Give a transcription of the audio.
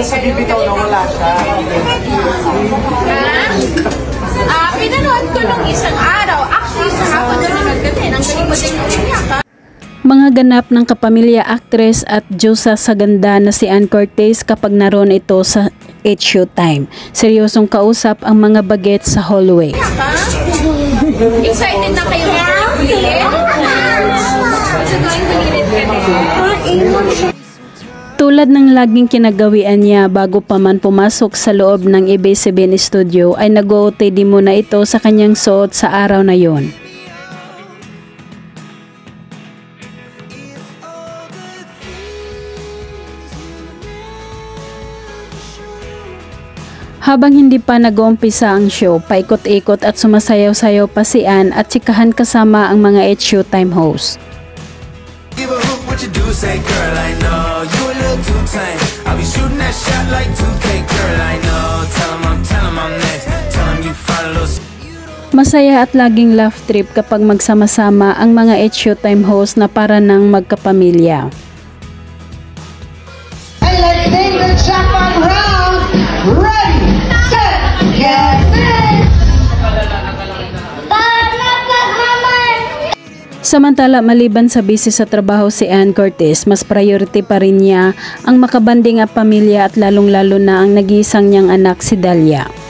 Sa bibitaw na wala siya. Pinanood ko nung isang araw. Actually, sa hapon na nanood ko din. Ang galing mo din umiyak. Mga ganap ng kapamilya actress at Diyosa sa ganda na si Ann Curtis kapag naroon ito sa Showtime. Seryosong kausap ang mga bagets sa hallway. Excited na kayo mag-ulit? Tulad ng laging kinagawian niya bago pa man pumasok sa loob ng ABS-CBN studio ay nag-OOTD muna ito sa kanyang suot sa araw na yon. Habang hindi pa nag-uumpisa ang show, paikot-ikot at sumasayaw-sayaw pa si Ann at tsikahan kasama ang mga Showtime host. Masaya at laging laugh trip kapag magsama-sama ang mga Showtime host na para ng magkapamilya. And let's sing the jackpot round. Ready, set, get set. Samantala, maliban sa busy sa trabaho si Ann Curtis, mas priority pa rin niya ang makabanding ang pamilya at lalong-lalo na ang nag-iisang niyang anak si Dalia.